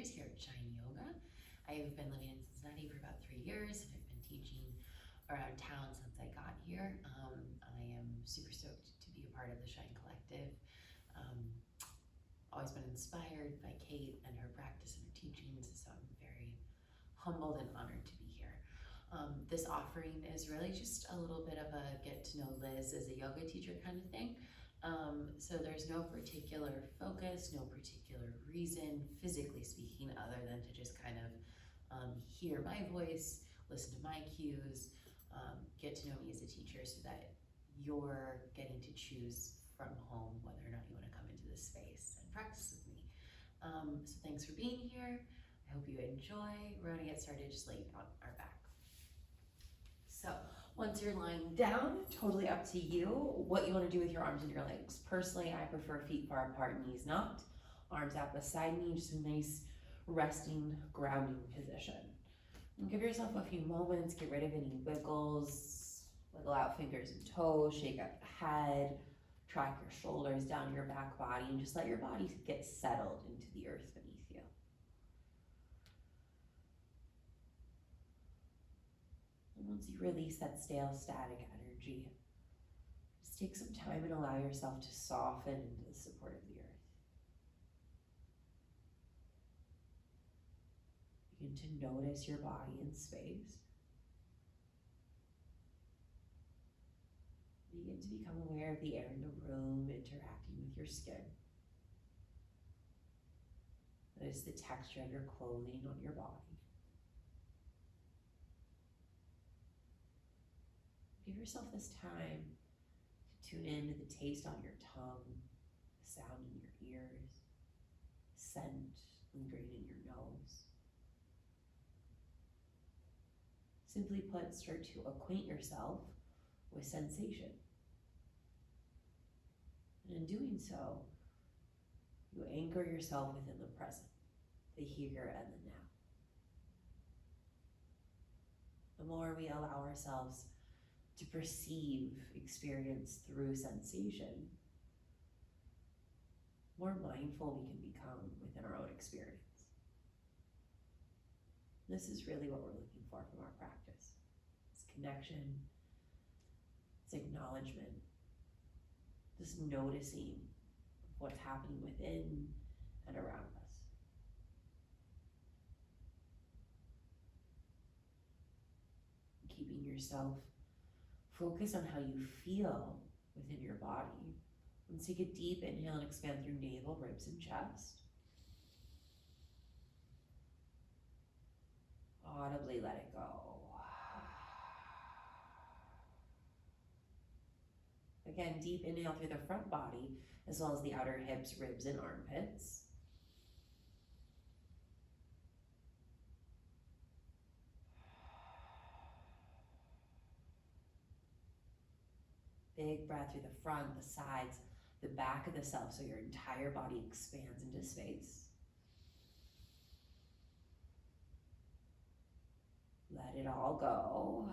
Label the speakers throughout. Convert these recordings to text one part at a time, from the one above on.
Speaker 1: teachers here at Shine Yoga. I've been living in Cincinnati for about 3 years, and I've been teaching around town since I got here. I am super stoked to be a part of the Shine Collective. Always been inspired by Kate and her practice and her teachings, so I'm very humbled and honored to be here. This offering is really just a little bit of a get to know Liz as a yoga teacher kind of thing. So there's no particular focus, no particular reason, physically speaking, other than to just kind of hear my voice, listen to my cues, get to know me as a teacher so that you're getting to choose from home whether or not you want to come into this space and practice with me. So thanks for being here. I hope you enjoy. We're going to get started just laying on our back. So once you're lying down, totally up to you what you want to do with your arms and your legs. Personally, I prefer feet far apart, knees not, arms out beside me, just a nice resting, grounding position. And give yourself a few moments, get rid of any wiggles, wiggle out fingers and toes, shake out the head, track your shoulders down your back body, and just let your body get settled into the earth beneath you. And once you release that stale, static energy, just take some time and allow yourself to soften into the support of the earth. Begin to notice your body in space. Begin to become aware of the air in the room interacting with your skin. Notice the texture of your clothing on your body. Give yourself this time to tune in to the taste on your tongue, the sound in your ears, scent lingering in your nose. Simply put, start to acquaint yourself with sensation. And in doing so, you anchor yourself within the present, the here and the now. The more we allow ourselves to perceive experience through sensation, more mindful we can become within our own experience. This is really what we're looking for from our practice. It's connection, it's acknowledgement, just noticing what's happening within and around us. Keeping yourself focused on how you feel within your body. Let's take a deep inhale and expand through navel, ribs, and chest. Audibly let it go. Again, deep inhale through the front body, as well as the outer hips, ribs, and armpits. Big breath through the front, the sides, the back of the self, so your entire body expands into space. Let it all go.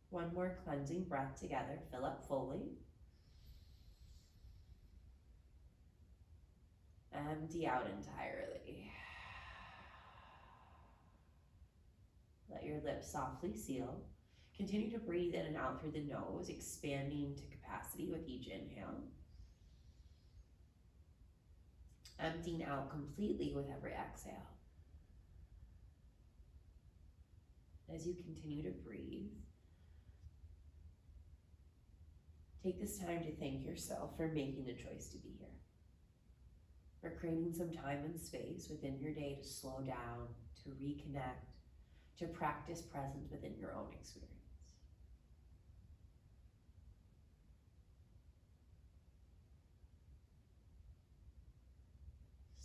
Speaker 1: One more cleansing breath together. Fill up fully. Empty out entirely. Let your lips softly seal. Continue to breathe in and out through the nose, expanding to capacity with each inhale. Emptying out completely with every exhale. As you continue to breathe, take this time to thank yourself for making the choice to be here, for creating some time and space within your day to slow down, to reconnect, to practice presence within your own experience.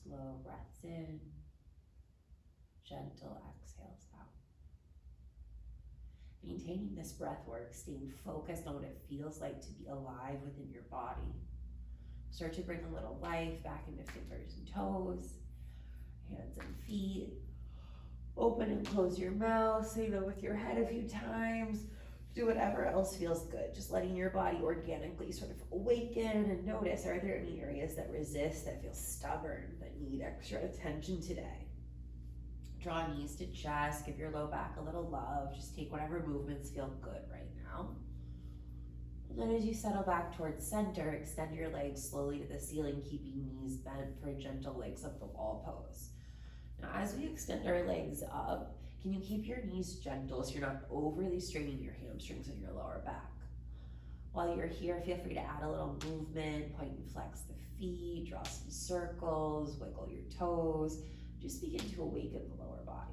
Speaker 1: Slow breaths in, gentle exhales out. Maintaining this breath work, staying focused on what it feels like to be alive within your body. Start to bring a little life back into fingers and toes, hands and feet. Open and close your mouth, say that with your head a few times. Do
Speaker 2: do whatever else feels good, just letting your body organically sort of awaken and notice, are there any areas that resist, that feel stubborn, that need extra attention today? Draw knees to chest, give your low back a little love, just take whatever movements feel good right now. And then as you settle back towards center, extend your legs slowly to the ceiling, keeping knees bent for a gentle legs up the wall pose. Now as we extend our legs up, can you keep your knees gentle so you're not overly straining your hamstrings and your lower back? While you're here, feel free to add a little movement, point and flex the feet, draw some circles, wiggle your toes. Just begin to awaken the lower body.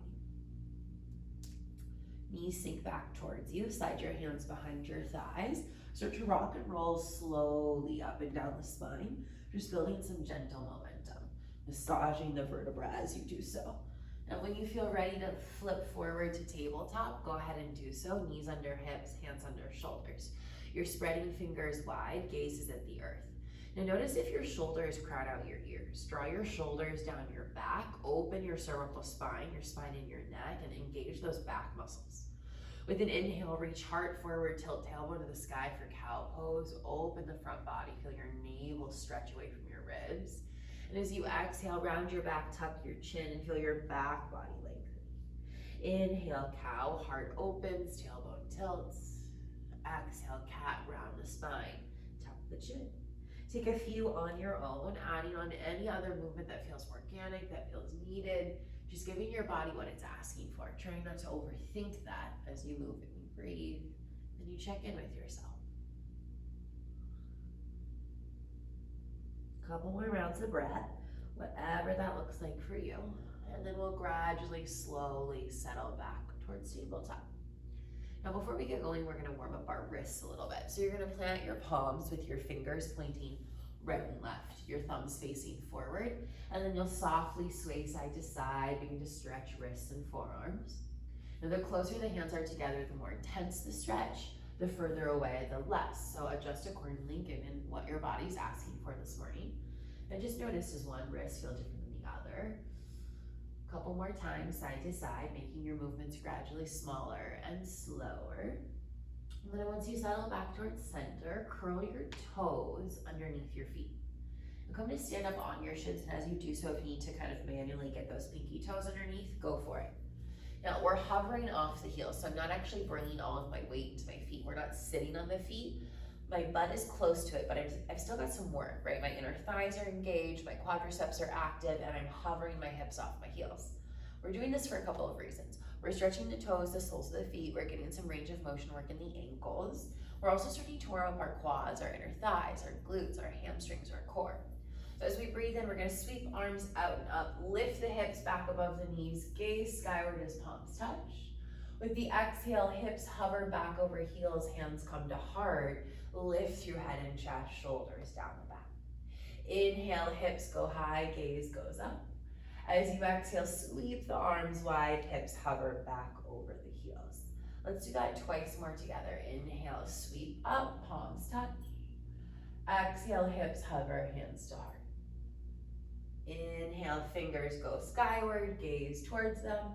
Speaker 2: Knees sink back towards you, slide your hands behind your thighs. Start to rock and roll slowly up and down the spine, just building some gentle momentum, massaging the vertebra as you do so. And when you feel ready to flip forward to tabletop, go ahead and do so. Knees under hips, hands under shoulders. You're spreading fingers wide, gaze is at the earth. Now notice if your shoulders crowd out your ears. Draw your shoulders down your back, open your cervical spine, your spine in your neck, and engage those back muscles. With an inhale, reach heart forward, tilt tailbone to the sky for cow pose. Open the front body, feel your navel stretch away from your ribs. And as you exhale, round your back, tuck your chin, and feel your back body lengthening. Inhale, cow, heart opens, tailbone tilts. Exhale, cat, round the spine, tuck the chin. Take a few on your own, adding on any other movement that feels organic, that feels needed. Just giving your body what it's asking for. Trying not to overthink that as you move and you breathe. And you check in with yourself. Couple more rounds of breath, whatever that looks like for you. And then we'll gradually, slowly settle back towards tabletop. Now before we get going, we're gonna warm up our wrists a little bit. So you're gonna plant your palms with your fingers pointing right and left, your thumbs facing forward, and then you'll softly sway side to side, begin to stretch wrists and forearms. Now the closer the hands are together, the more intense the stretch, the further away, the less. So adjust accordingly given what your body's asking for this morning. And just notice, does one wrist feel different than the other? Couple more times, side to side, making your movements gradually smaller and slower. And then once you settle back towards center, curl your toes underneath your feet. And come to stand up on your shins, and as you do so, if you need to kind of manually get those pinky toes underneath, go for it. Now we're hovering off the heels, so I'm not actually bringing all of my weight into my feet. We're not sitting on the feet. My butt is close to it, but I've still got some work, right? My inner thighs are engaged, my quadriceps are active, and I'm hovering my hips off my heels. We're doing this for a couple of reasons. We're stretching the toes, the soles of the feet. We're getting some range of motion work in the ankles. We're also starting to warm up our quads, our inner thighs, our glutes, our hamstrings, our core. So as we breathe in, we're gonna sweep arms out and up, lift the hips back above the knees, gaze skyward as palms touch. With the exhale, hips hover back over heels, hands come to heart, lift through head and chest, shoulders down the back. Inhale, hips go high, gaze goes up. As you exhale, sweep the arms wide, hips hover back over the heels. Let's do that twice more together. Inhale, sweep up, palms touch. Exhale, hips hover, hands to heart. Inhale, fingers go skyward, gaze towards them.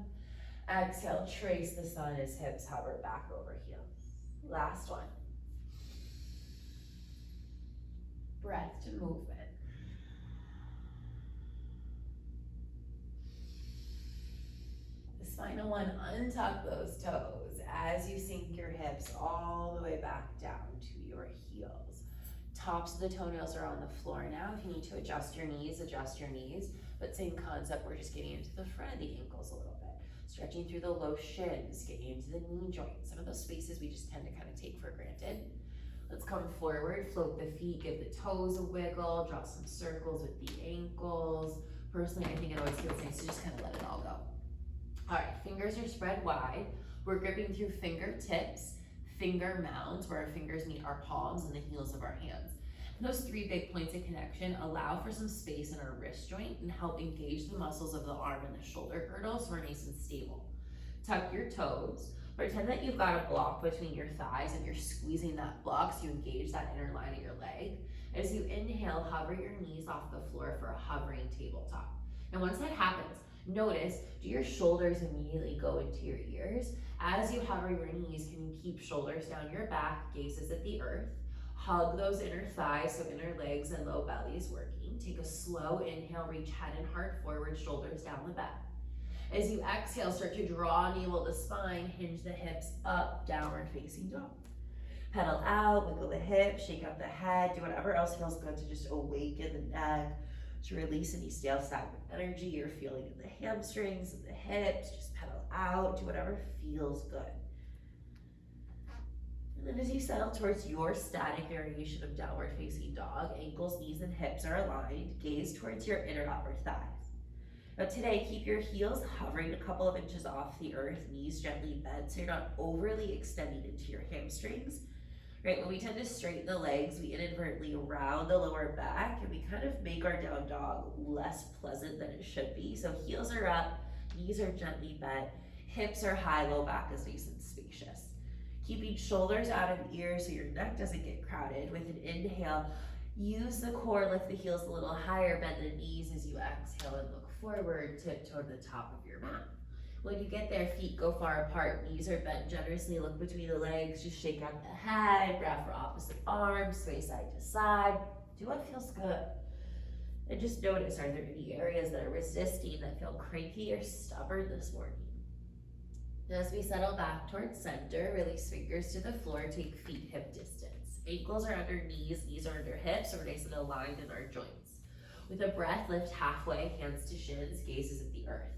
Speaker 2: Exhale, trace the sun as hips hover back over heels. Last one. Breath to movement. This final one, untuck those toes as you sink your hips all the way back down to your heels. Tops of the toenails are on the floor now. If you need to adjust your knees, but same concept, we're just getting into the front of the ankles a little bit. Stretching through the low shins, getting into the knee joints. Some of those spaces we just tend to kind of take for granted. Let's come forward, float the feet, give the toes a wiggle, draw some circles with the ankles. Personally, I think it always feels nice to just kind of let it all go. All right, fingers are spread wide. We're gripping through fingertips, finger mounds, where our fingers meet our palms and the heels of our hands. And those three big points of connection allow for some space in our wrist joint and help engage the muscles of the arm and the shoulder girdle so we're nice and stable. Tuck your toes. Pretend that you've got a block between your thighs and you're squeezing that block so you engage that inner line of your leg. As you inhale, hover your knees off the floor for a hovering tabletop. And once that happens, Notice, do your shoulders immediately go into your ears? As you hover your knees, can you keep shoulders down your back, gazes at the earth? Hug those inner thighs, so inner legs and low belly is working. Take a slow inhale, reach head and heart forward, shoulders down the back. As you exhale, start to draw navel to spine, hinge the hips up, downward facing dog. Pedal out, wiggle the hips, shake out the head, do whatever else feels good to just awaken the neck, to release any stale stagnant energy you're feeling in the hamstrings and the hips. Just pedal out, do whatever feels good. And then as you settle towards your static variation of downward facing dog, ankles, knees, and hips are aligned, gaze towards your inner upper thighs. Now today, keep your heels hovering a couple of inches off the earth, knees gently bent so you're not overly extending into your hamstrings. Right, when we tend to straighten the legs, we inadvertently round the lower back and we kind of make our down dog less pleasant than it should be. So heels are up, knees are gently bent, hips are high, low back is nice and spacious. Keeping shoulders out of ears so your neck doesn't get crowded. With an inhale, use the core, lift the heels a little higher, bend the knees as you exhale and look forward, tiptoe to the top of your mat. When you get there, feet go far apart, knees are bent generously, look between the legs, just shake out the head, grab for opposite arms, sway side to side, do what feels good. And just notice, are there any areas that are resisting, that feel cranky or stubborn this morning? As we settle back towards center, release fingers to the floor, take feet hip distance. Ankles are under knees, knees are under hips, so we're nice and aligned in our joints. With a breath, lift halfway, hands to shins, gazes at the earth.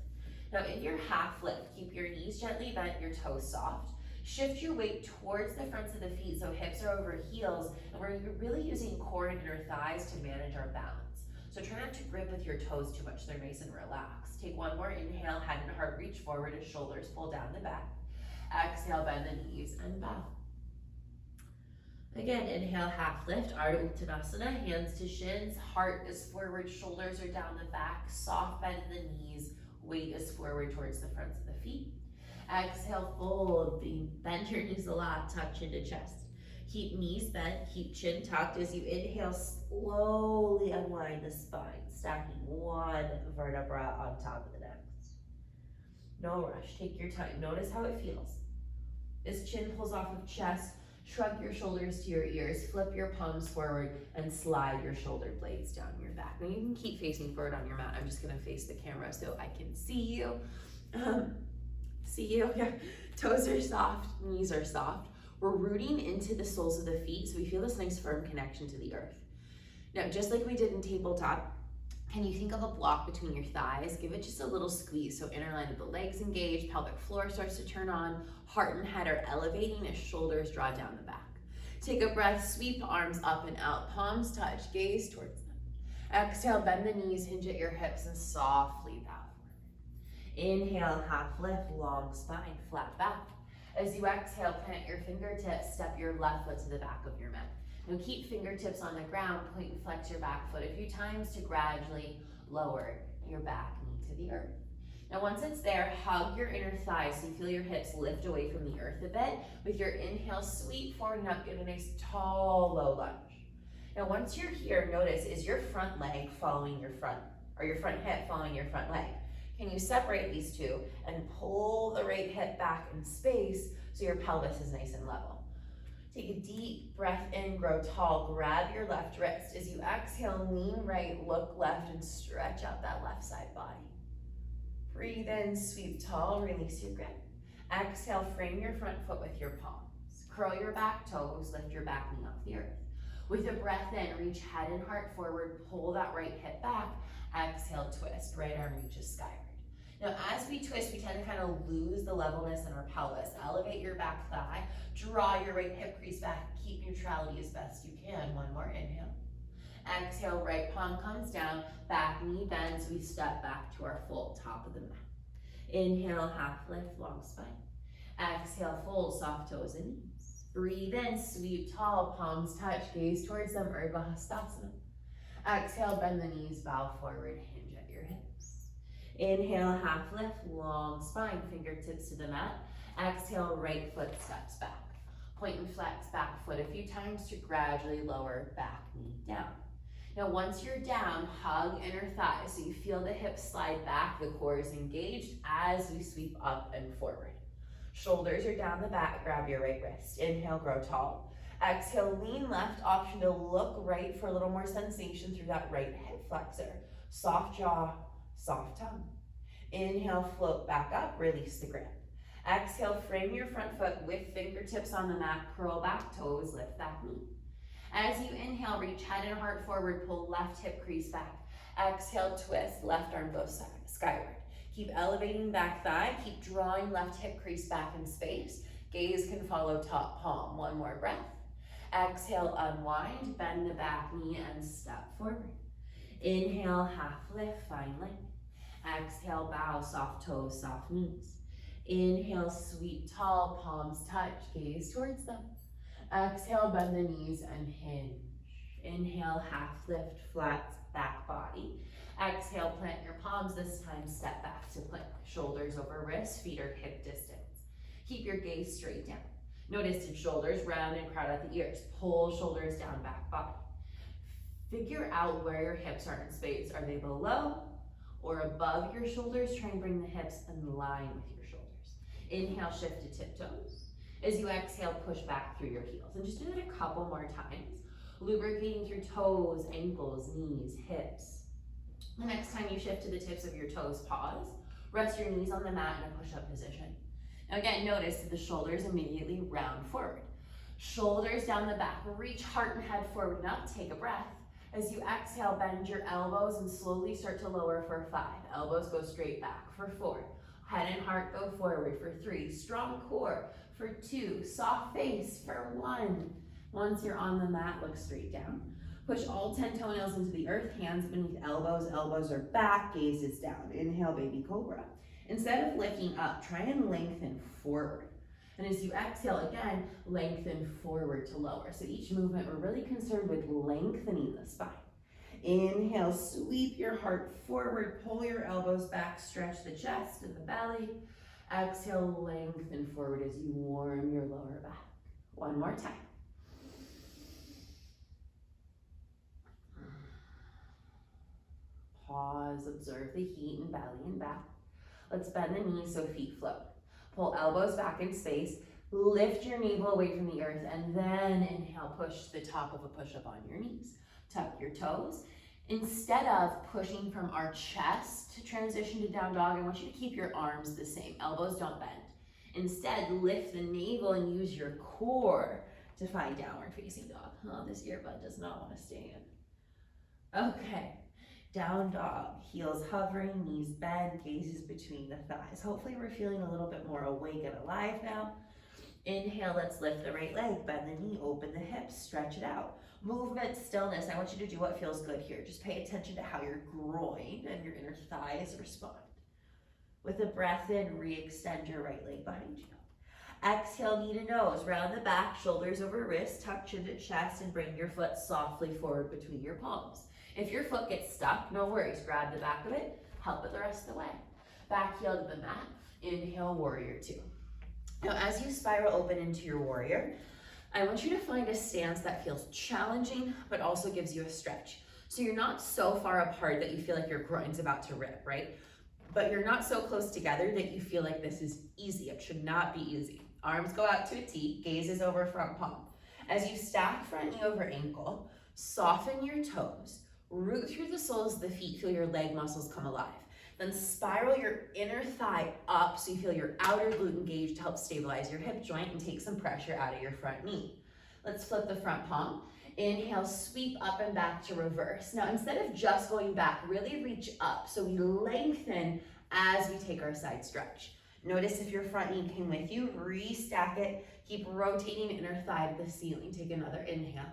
Speaker 2: Now in your half lift, keep your knees gently bent, your toes soft. Shift your weight towards the fronts of the feet so hips are over heels, and we're really using core and inner thighs to manage our balance. So try not to grip with your toes too much, they're nice and relaxed. Take one more inhale, head and heart reach forward as shoulders pull down the back. Exhale, bend the knees and bow. Again, inhale, half lift, Ardha Uttanasana, hands to shins, heart is forward, shoulders are down the back, soft bend in the knees, weight is forward towards the fronts of the feet. Exhale, fold, bend your knees a lot, tuck chin to chest. Keep knees bent, keep chin tucked. As you inhale, slowly unwind the spine, stacking one vertebra on top of the next. No rush, take your time, notice how it feels. As chin pulls off of chest, shrug your shoulders to your ears, flip your palms forward, and slide your shoulder blades down your back. Now you can keep facing forward on your mat. I'm just gonna face the camera so I can see you. Yeah. Toes are soft, knees are soft. We're rooting into the soles of the feet so we feel this nice firm connection to the earth. Now, just like we did in tabletop, can you think of a block between your thighs? Give it just a little squeeze so inner line of the legs engage, pelvic floor starts to turn on, heart and head are elevating as shoulders draw down the back. Take a breath, sweep arms up and out, palms touch, gaze towards them. Exhale, bend the knees, hinge at your hips and softly bow forward. Inhale, half lift, long spine, flat back. As you exhale, plant your fingertips, step your left foot to the back of your mat. Now keep fingertips on the ground, point and flex your back foot a few times to gradually lower your back knee to the earth. Now once it's there, hug your inner thighs so you feel your hips lift away from the earth a bit. With your inhale, sweep forward and up, get a nice tall, low lunge. Now once you're here, notice, is your front leg following your front, or your front hip following your front leg? Can you separate these two and pull the right hip back in space so your pelvis is nice and level? Take a deep breath in, grow tall, grab your left wrist. As you exhale, lean right, look left, and stretch out that left side body. Breathe in, sweep tall, release your grip. Exhale, frame your front foot with your palms. Curl your back toes, lift your back knee off the earth. With a breath in, reach head and heart forward, pull that right hip back. Exhale, twist, right arm reaches skyward. Now as we twist, we tend to kind of lose the levelness in our pelvis. Elevate your back thigh, draw your right hip crease back, keep neutrality as best you can. One more inhale. Exhale, right palm comes down, back knee bends, we step back to our full top of the mat. Inhale, half lift, long spine. Exhale, fold, soft toes and knees. Breathe in, sweep tall, palms touch, gaze towards them, Urdhva Hastasana. Exhale, bend the knees, bow forward, hinge at your hips. Inhale, half lift, long spine, fingertips to the mat. Exhale, right foot steps back. Point and flex back foot a few times to gradually lower back knee down. Now once you're down, hug inner thighs so you feel the hips slide back, the core is engaged as we sweep up and forward. Shoulders are down the back, grab your right wrist. Inhale, grow tall. Exhale, lean left, option to look right for a little more sensation through that right hip flexor. Soft jaw, soft tongue. Inhale, float back up, release the grip. Exhale, frame your front foot with fingertips on the mat, curl back toes, lift that knee. As you inhale, reach head and heart forward, pull left hip crease back. Exhale, twist, left arm goes skyward. Keep elevating back thigh, keep drawing left hip crease back in space. Gaze can follow top palm. One more breath. Exhale, unwind, bend the back knee and step forward. Inhale, half lift, find length. Exhale, bow, soft toes, soft knees. Inhale, sweep tall, palms touch, gaze towards them. Exhale, bend the knees and hinge. Inhale, half lift, flat back body. Exhale, plant your palms, this time step back to plank. Shoulders over wrists, feet are hip distance. Keep your gaze straight down. No distant shoulders, round and crowd at the ears. Pull shoulders down, back body. Figure out where your hips are in space. Are they below or above your shoulders? Try and bring the hips in line with your shoulders. Inhale, shift to tiptoes. As you exhale, push back through your heels. And just do it a couple more times. Lubricating through toes, ankles, knees, hips. The next time you shift to the tips of your toes, pause. Rest your knees on the mat in a push-up position. Now again, notice that the shoulders immediately round forward. Shoulders down the back, reach heart and head forward and up, take a breath. As you exhale, bend your elbows and slowly start to lower for 5. Elbows go straight back for 4. Head and heart go forward for 3. Strong core for 2. Soft face for 1. Once you're on the mat, look straight down. Push all 10 toenails into the earth, hands beneath elbows, elbows are back, gaze is down. Inhale, baby cobra. Instead of lifting up, try and lengthen forward. And as you exhale, again, lengthen forward to lower. So each movement, we're really concerned with lengthening the spine. Inhale, sweep your heart forward, pull your elbows back, stretch the chest and the belly. Exhale, lengthen forward as you warm your lower back. One more time. Pause, observe the heat in belly and back. Let's bend the knees so feet float. Pull elbows back in space, lift your navel away from the earth, and then inhale, push the top of a push-up on your knees. Tuck your toes. Instead of pushing from our chest to transition to down dog, I want you to keep your arms the same. Elbows don't bend. Instead, lift the navel and use your core to find downward facing dog. Oh, this earbud does not want to stay in. Okay. Down dog, heels hovering, knees bend, gazes between the thighs. Hopefully we're feeling a little bit more awake and alive now. Inhale, let's lift the right leg, bend the knee, open the hips, stretch it out. Movement, stillness, I want you to do what feels good here. Just pay attention to how your groin and your inner thighs respond. With a breath in, re-extend your right leg behind you. Exhale, knee to nose, round the back, shoulders over wrist, tuck chin to chest, and bring your foot softly forward between your palms. If your foot gets stuck, no worries. Grab the back of it, help it the rest of the way. Back heel to the mat. Inhale, warrior 2. Now, as you spiral open into your warrior, I want you to find a stance that feels challenging, but also gives you a stretch. So you're not so far apart that you feel like your groin's about to rip, right? But you're not so close together that you feel like this is easy. It should not be easy. Arms go out to a T, gaze is over front palm. As you stack front knee over ankle, soften your toes. Root through the soles of the feet, feel your leg muscles come alive. Then spiral your inner thigh up so you feel your outer glute engaged to help stabilize your hip joint and take some pressure out of your front knee. Let's flip the front palm. Inhale, sweep up and back to reverse. Now, instead of just going back, really reach up so we lengthen as we take our side stretch. Notice if your front knee came with you, restack it. Keep rotating inner thigh to the ceiling. Take another inhale.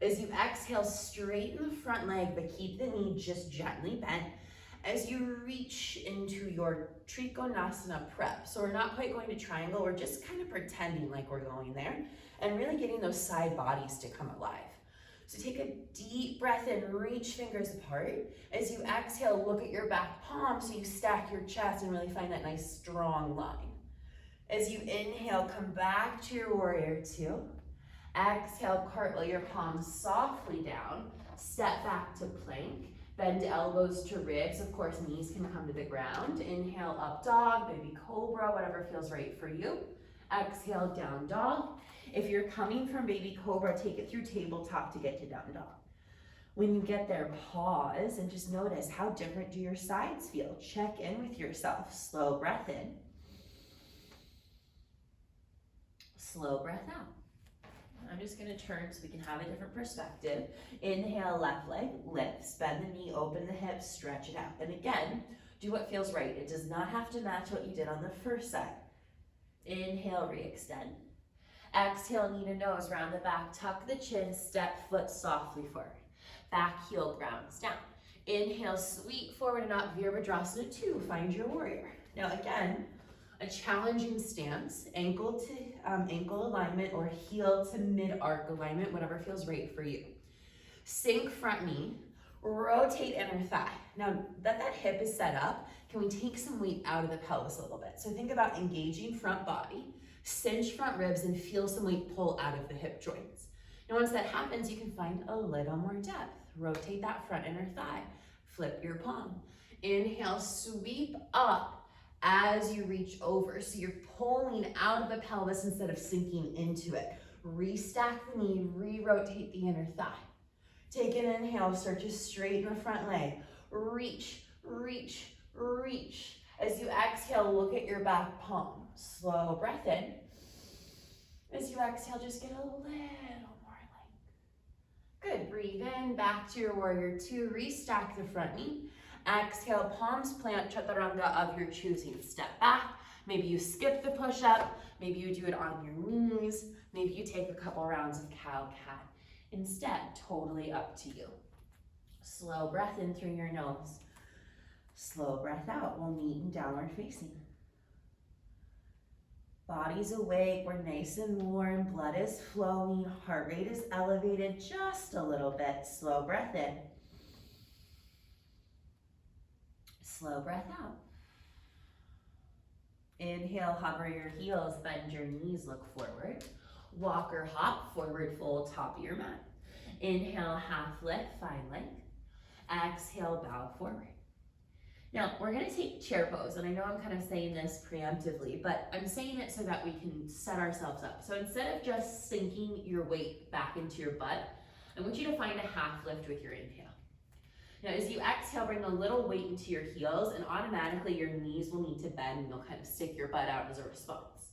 Speaker 2: As you exhale, straighten the front leg, but keep the knee just gently bent as you reach into your Trikonasana prep. So we're not quite going to triangle, we're just kind of pretending like we're going there and really getting those side bodies to come alive. So take a deep breath in, reach fingers apart. As you exhale, look at your back palm so you stack your chest and really find that nice strong line. As you inhale, come back to your warrior 2. Exhale, cartwheel your palms softly down. Step back to plank. Bend elbows to ribs. Of course, knees can come to the ground. Inhale, up dog, baby cobra, whatever feels right for you. Exhale, down dog. If you're coming from baby cobra, take it through tabletop to get to down dog. When you get there, pause and just notice how different do your sides feel. Check in with yourself. Slow breath in. Slow breath out. I'm just gonna turn so we can have a different perspective. Inhale, left leg lifts, bend the knee, open the hips, stretch it out. And again, do what feels right. It does not have to match what you did on the first side. Inhale, re-extend. Exhale, knee to nose, round the back, tuck the chin, step foot softly forward. Back heel grounds down. Inhale, sweep forward and up, Virabhadrasana 2, find your warrior. Now again, a challenging stance, ankle to ankle alignment or heel to mid-arc alignment, whatever feels right for you. Sink front knee, rotate inner thigh. Now that hip is set up, can we take some weight out of the pelvis a little bit? So think about engaging front body, cinch front ribs, and feel some weight pull out of the hip joints. Now once that happens, you can find a little more depth. Rotate that front inner thigh, flip your palm. Inhale, sweep up as you reach over. So you're pulling out of the pelvis instead of sinking into it. Restack the knee, re-rotate the inner thigh. Take an inhale, start to straighten the front leg. Reach, reach, reach. As you exhale, look at your back palm. Slow breath in. As you exhale, just get a little more length. Good, breathe in, back to your warrior 2. Restack the front knee. Exhale, palms plant, chaturanga of your choosing. Step back. Maybe you skip the push-up. Maybe you do it on your knees. Maybe you take a couple rounds of cow-cat. Instead, totally up to you. Slow breath in through your nose. Slow breath out. We'll meet in downward facing. Body's awake, we're nice and warm, blood is flowing, heart rate is elevated just a little bit. Slow breath in. Slow breath out. Inhale, hover your heels, bend your knees, look forward. Walk or hop, forward fold, top of your mat. Inhale, half lift, find length. Exhale, bow forward. Now, we're gonna take chair pose, and I know I'm kind of saying this preemptively, but I'm saying it so that we can set ourselves up. So instead of just sinking your weight back into your butt, I want you to find a half lift with your inhale. Now, as you exhale, bring a little weight into your heels, and automatically your knees will need to bend, and you'll kind of stick your butt out as a response.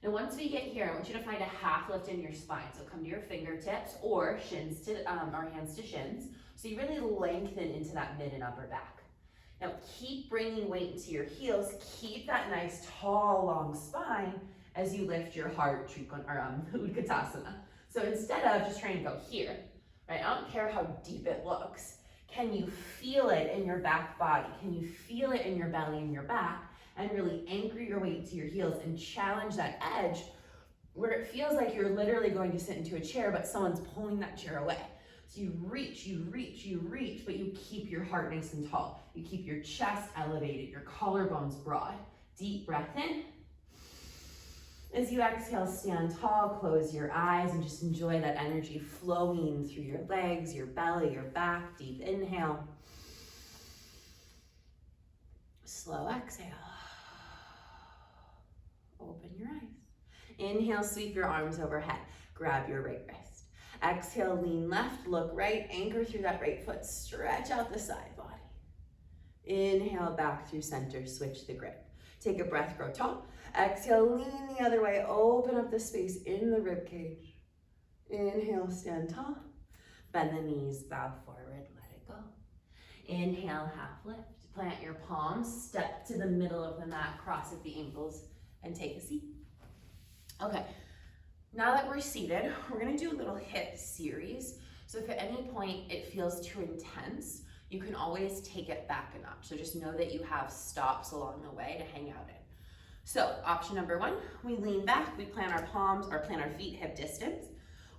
Speaker 2: Now, once we get here, I want you to find a half lift in your spine. So come to your fingertips or shins to, or hands to shins. So you really lengthen into that mid and upper back. Now keep bringing weight into your heels. Keep that nice, tall, long spine as you lift your heart, Utkatasana. So instead of just trying to go here, right? I don't care how deep it looks. Can you feel it in your back body? Can you feel it in your belly and your back? And really anchor your weight to your heels and challenge that edge where it feels like you're literally going to sit into a chair, but someone's pulling that chair away. So you reach, you reach, you reach, but you keep your heart nice and tall. You keep your chest elevated, your collarbones broad. Deep breath in. As you exhale, stand tall, close your eyes, and just enjoy that energy flowing through your legs, your belly, your back. Deep inhale. Slow exhale. Open your eyes. Inhale, sweep your arms overhead. Grab your right wrist. Exhale, lean left, look right, anchor through that right foot, stretch out the side body. Inhale, back through center, switch the grip. Take a breath, grow tall. Exhale, lean the other way, open up the space in the rib cage. Inhale, stand tall. Bend the knees, bow forward, let it go. Inhale, half lift. Plant your palms, step to the middle of the mat, cross at the ankles, and take a seat. Okay. Now that we're seated, we're gonna do a little hip series. So if at any point it feels too intense, you can always take it back a notch. So just know that you have stops along the way to hang out in. So option number 1, we lean back, we plant our palms or plant our feet hip distance.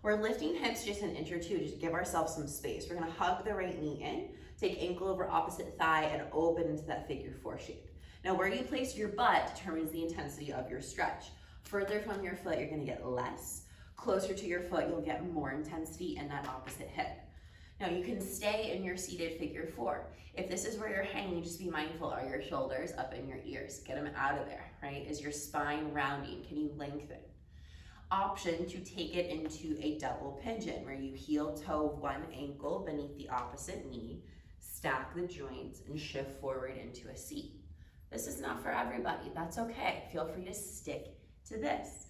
Speaker 2: We're lifting hips just an inch or two, just give ourselves some space. We're gonna hug the right knee in, take ankle over opposite thigh and open into that figure 4 shape. Now where you place your butt determines the intensity of your stretch. Further from your foot, you're gonna get less. closer to your foot, you'll get more intensity in that opposite hip. Now you can stay in your seated figure 4. If this is where you're hanging, just be mindful, are your shoulders up in your ears? Get them out of there, right? Is your spine rounding? Can you lengthen? Option to take it into a double pigeon where you heel toe one ankle beneath the opposite knee, stack the joints, and shift forward into a seat. This is not for everybody. That's okay. Feel free to stick to this.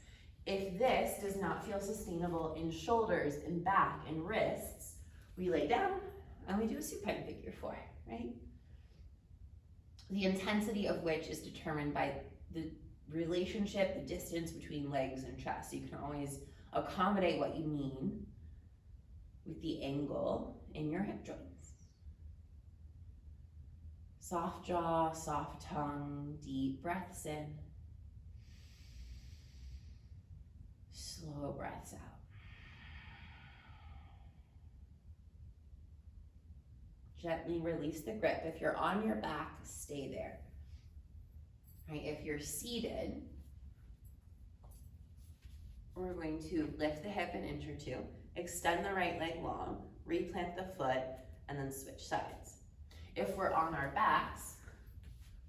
Speaker 2: If this does not feel sustainable in shoulders and back and wrists, we lay down and we do a supine figure 4, right? The intensity of which is determined by the relationship, the distance between legs and chest. You can always accommodate what you need with the angle in your hip joints. Soft jaw, soft tongue, deep breaths in. Slow breaths out. Gently release the grip. If you're on your back, stay there. Right, if you're seated, we're going to lift the hip an inch or 2, extend the right leg long, replant the foot, and then switch sides. If we're on our backs,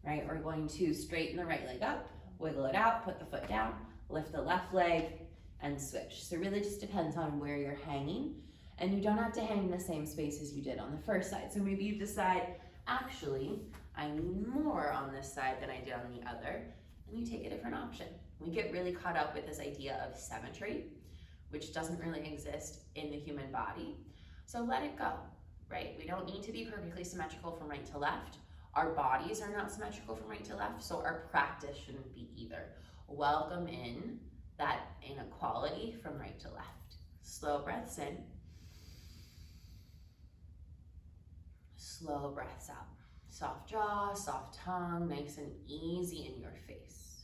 Speaker 2: right, we're going to straighten the right leg up, wiggle it out, put the foot down, lift the left leg, and switch. So it really just depends on where you're hanging, and you don't have to hang in the same space as you did on the first side. So maybe you decide, actually, I need more on this side than I did on the other, and you take a different option. We get really caught up with this idea of symmetry, which doesn't really exist in the human body. So let it go, right? We don't need to be perfectly symmetrical from right to left. Our bodies are not symmetrical from right to left, so our practice shouldn't be either. Welcome in that inequality from right to left. Slow breaths in. Slow breaths out. Soft jaw, soft tongue, nice and easy in your face.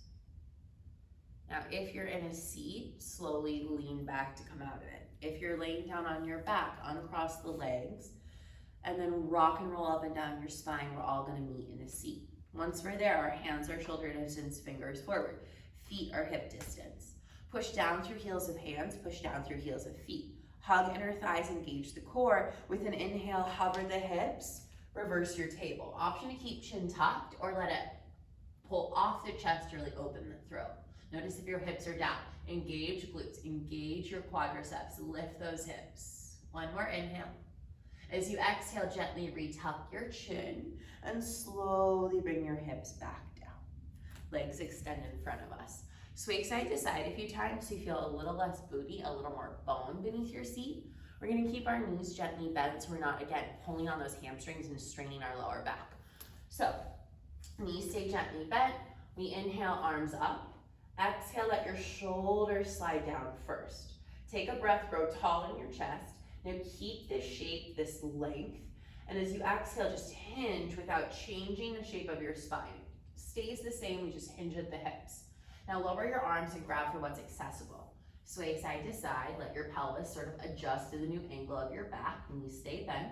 Speaker 2: Now, if you're in a seat, slowly lean back to come out of it. If you're laying down on your back, uncross the legs, and then rock and roll up and down your spine. We're all gonna meet in a seat. Once we're there, our hands are shoulder distance, fingers forward. Feet are hip distance. Push down through heels of hands, push down through heels of feet. Hug inner thighs, engage the core. With an inhale, hover the hips. Reverse your table. Option to keep chin tucked or let it pull off the chest to really open the throat. Notice if your hips are down. Engage glutes, engage your quadriceps, lift those hips. One more inhale. As you exhale, gently retuck your chin and slowly bring your hips back down. Legs extend in front of us. Sway side to side a few times so you feel a little less booty, a little more bone beneath your seat. We're gonna keep our knees gently bent so we're not, again, pulling on those hamstrings and straining our lower back. So, knees stay gently bent. We inhale, arms up. Exhale, let your shoulders slide down first. Take a breath, grow tall in your chest. Now keep this shape, this length. And as you exhale, just hinge without changing the shape of your spine. Stays the same, we just hinge at the hips. Now lower your arms and grab for what's accessible. Sway side to side, let your pelvis sort of adjust to the new angle of your back, knees stay bent.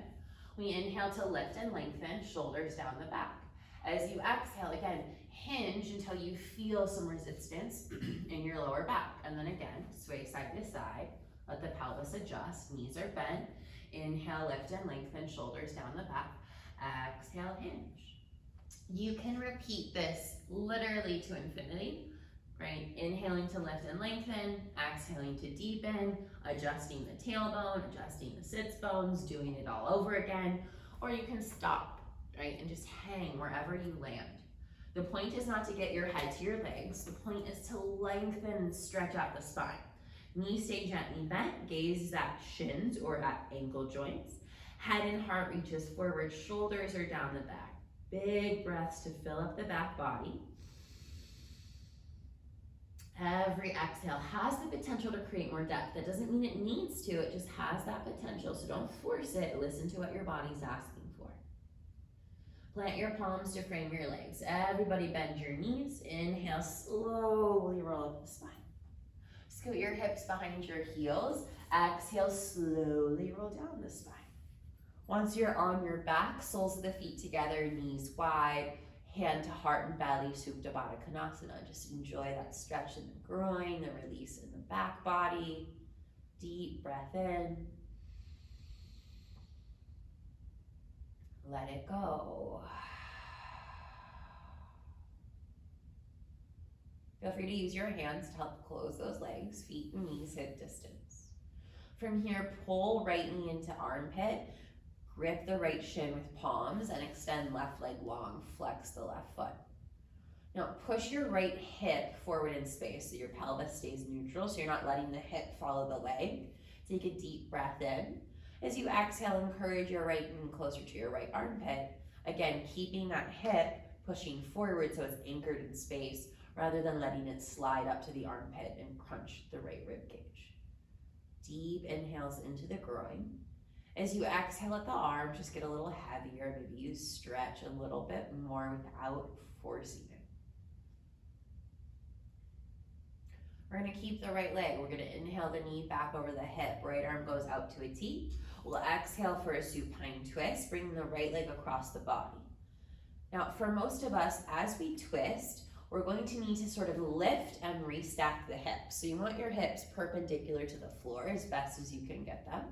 Speaker 2: We inhale to lift and lengthen, shoulders down the back. As you exhale, again, hinge until you feel some resistance in your lower back. And then again, sway side to side, let the pelvis adjust, knees are bent. Inhale, lift and lengthen, shoulders down the back. Exhale, hinge. You can repeat this literally to infinity. Right, inhaling to lift and lengthen, exhaling to deepen, adjusting the tailbone, adjusting the sits bones, doing it all over again, or you can stop, right, and just hang wherever you land. The point is not to get your head to your legs, the point is to lengthen and stretch out the spine. Knees stay gently bent, gaze is at shins or at ankle joints. Head and heart reaches forward, shoulders are down the back. Big breaths to fill up the back body. Every exhale has the potential to create more depth. That doesn't mean it needs to, it just has that potential. So don't force it, listen to what your body's asking for. Plant your palms to frame your legs. Everybody bend your knees. Inhale, slowly roll up the spine. Scoot your hips behind your heels. Exhale, slowly roll down the spine. Once you're on your back, soles of the feet together, knees wide, hand to heart and belly, Supta Baddha Konasana. Just enjoy that stretch in the groin, the release in the back body. Deep breath in. Let it go. Feel free to use your hands to help close those legs, feet and knees hip distance. From here, pull right knee into armpit, grip the right shin with palms and extend left leg long, flex the left foot. Now push your right hip forward in space so your pelvis stays neutral, so you're not letting the hip follow the leg. Take a deep breath in. As you exhale, encourage your right knee closer to your right armpit. Again, keeping that hip pushing forward so it's anchored in space rather than letting it slide up to the armpit and crunch the right rib cage. Deep inhales into the groin. As you exhale at the arms, just get a little heavier. Maybe you stretch a little bit more without forcing it. We're gonna keep the right leg. We're gonna inhale the knee back over the hip. Right arm goes out to a T. We'll exhale for a supine twist, bringing the right leg across the body. Now, for most of us, as we twist, we're going to need to sort of lift and restack the hips. So you want your hips perpendicular to the floor as best as you can get them.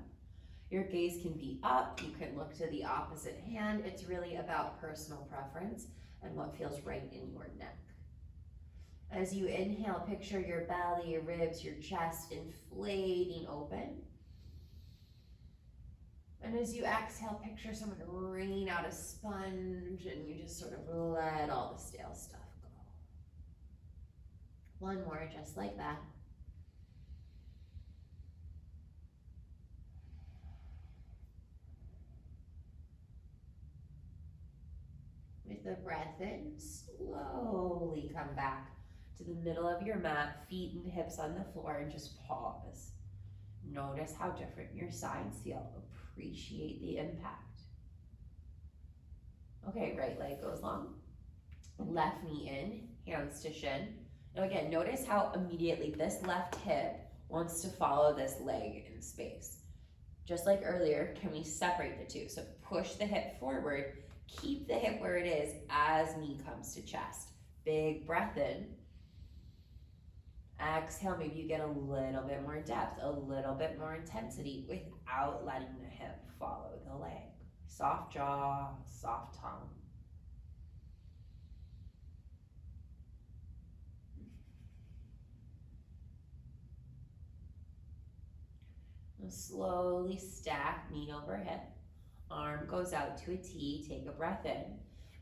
Speaker 2: Your gaze can be up. You can look to the opposite hand. It's really about personal preference and what feels right in your neck. As you inhale, picture your belly, your ribs, your chest inflating open. And as you exhale, picture someone wringing out a sponge and you just sort of let all the stale stuff go. One more, just like that. With the breath in, slowly come back to the middle of your mat, feet and hips on the floor, and just pause. Notice how different your sides feel. Appreciate the impact. Okay, right leg goes long. Left knee in, hands to shin. Now again, notice how immediately this left hip wants to follow this leg in space. Just like earlier, can we separate the two? So push the hip forward, keep the hip where it is as knee comes to chest. Big breath in. Exhale, maybe you get a little bit more depth, a little bit more intensity without letting the hip follow the leg. Soft jaw, soft tongue. Now slowly stack knee over hip. Arm goes out to a T, take a breath in.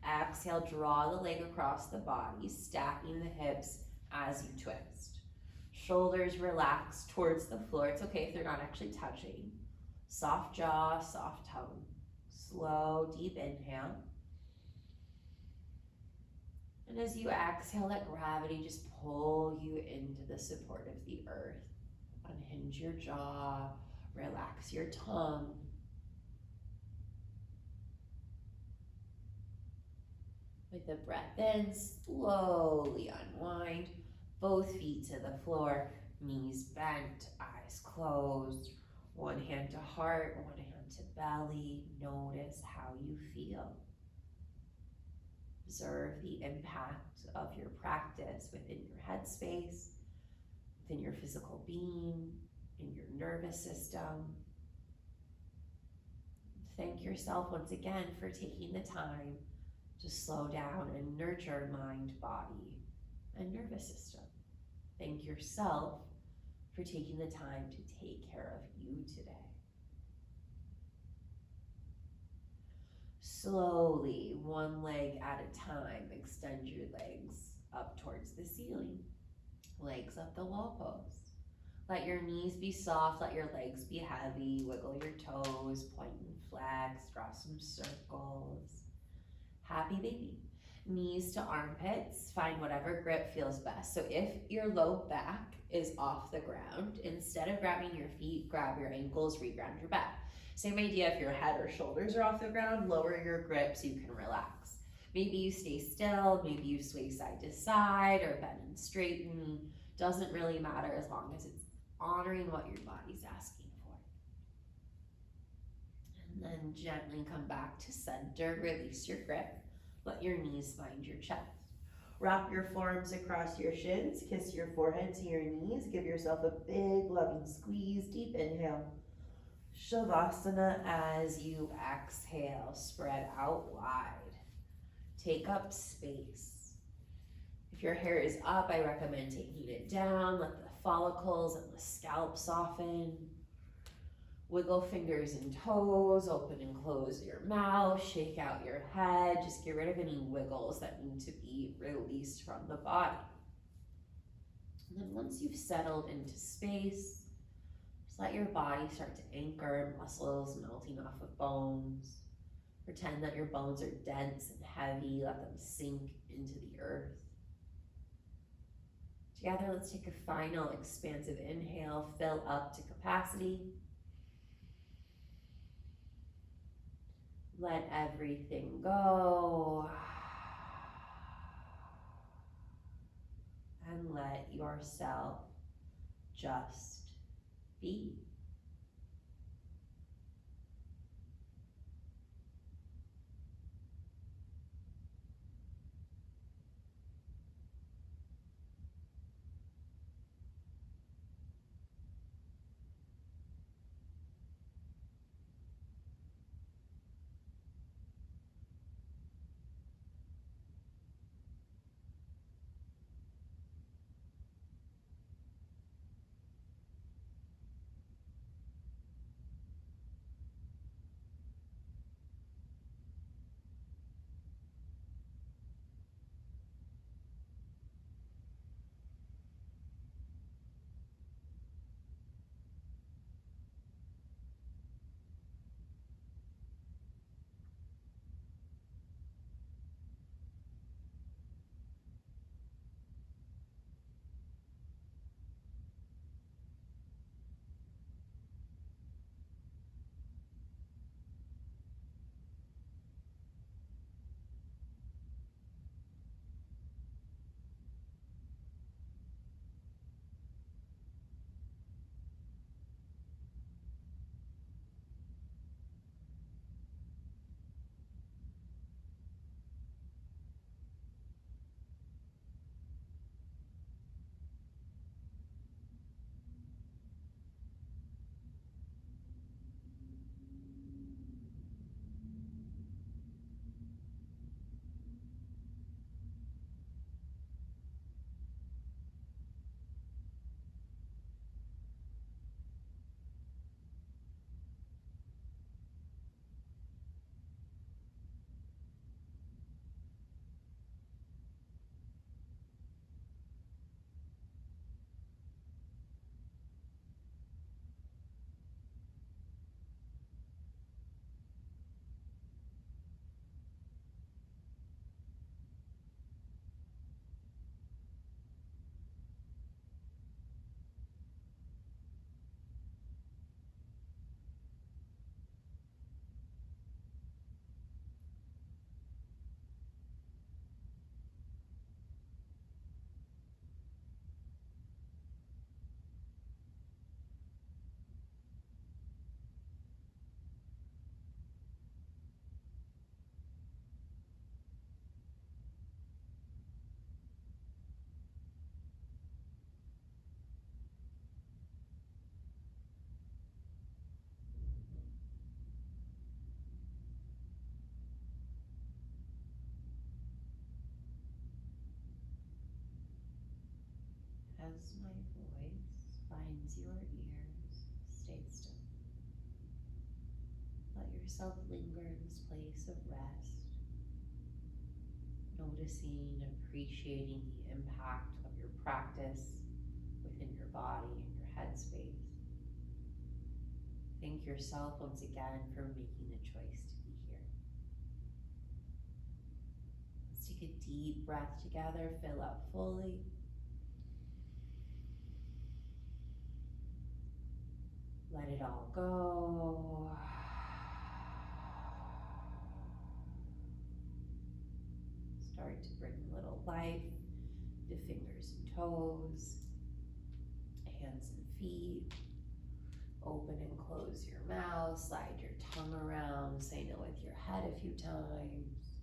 Speaker 2: Exhale, draw the leg across the body, stacking the hips as you twist. Shoulders relax towards the floor. It's okay if they're not actually touching. Soft jaw, soft tongue. Slow, deep inhale. And as you exhale, let gravity just pull you into the support of the earth. Unhinge your jaw, relax your tongue. With the breath in, slowly unwind. Both feet to the floor, knees bent, eyes closed. One hand to heart, one hand to belly. Notice how you feel. Observe the impact of your practice within your headspace, within your physical being, in your nervous system. Thank yourself once again for taking the time to slow down and nurture mind, body, and nervous system. Thank yourself for taking the time to take care of you today. Slowly, one leg at a time, extend your legs up towards the ceiling. Legs up the wall pose. Let your knees be soft, let your legs be heavy. Wiggle your toes, point and flex, draw some circles. Happy baby. Knees to armpits, find whatever grip feels best. So if your low back is off the ground, instead of grabbing your feet, grab your ankles, re-ground your back. Same idea if your head or shoulders are off the ground, lower your grip so you can relax. Maybe you stay still, maybe you sway side to side or bend and straighten. Doesn't really matter as long as it's honoring what your body's asking for. And then gently come back to center, release your grip. Let your knees find your chest.
Speaker 3: Wrap your forearms across your shins, kiss your forehead to your knees, give yourself a big loving squeeze, deep inhale. Shavasana. As you exhale, spread out wide. Take up space. If your hair is up, I recommend taking it down. Let the follicles and the scalp soften. Wiggle fingers and toes, open and close your mouth, shake out your head. Just get rid of any wiggles that need to be released from the body. And then once you've settled into space, just let your body start to anchor, muscles melting off of bones. Pretend that your bones are dense and heavy, let them sink into the earth. Together, let's take a final expansive inhale, fill up to capacity. Let everything go. And let yourself just be. As my voice finds your ears, stay still. Let yourself linger in this place of rest, noticing and appreciating the impact of your practice within your body and your headspace. Thank yourself once again for making the choice to be here. Let's take a deep breath together, fill up fully. Let it all go. Start to bring a little life to fingers and toes, hands and feet. Open and close your mouth, slide your tongue around, say no with your head a few times.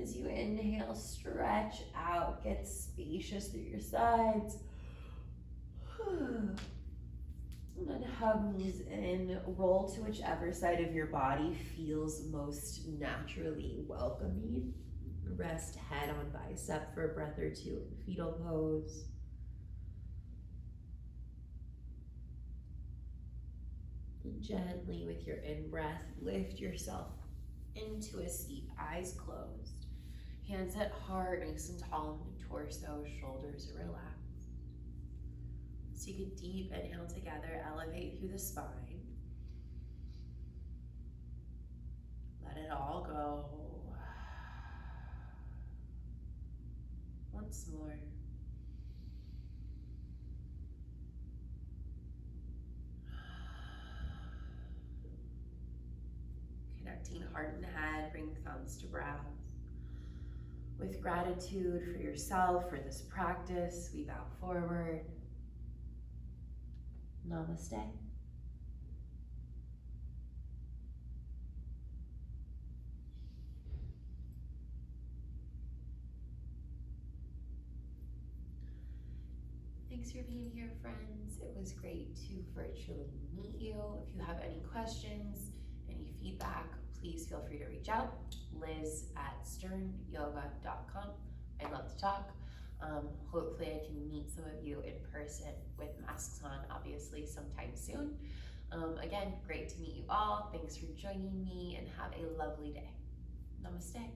Speaker 3: As you inhale, stretch out, get spacious through your sides. And then hug knees in, roll to whichever side of your body feels most naturally welcoming. Rest head on bicep for a breath or two in fetal pose. And gently with your in-breath, lift yourself into a seat, eyes closed. Hands at heart, nice and tall in the torso, shoulders are relaxed. Take a deep inhale together, elevate through the spine. Let it all go. Once more. Connecting heart and head, bring thumbs to brows. With gratitude for yourself, for this practice, we bow forward. Namaste. Thanks for being here, friends. It was great to virtually meet you. If you have any questions, any feedback, please feel free to reach out. Liz@sternyoga.com. I'd love to talk. Hopefully I can meet some of you in person with masks on, obviously, sometime soon. Again, great to meet you all. Thanks for joining me and have a lovely day. Namaste.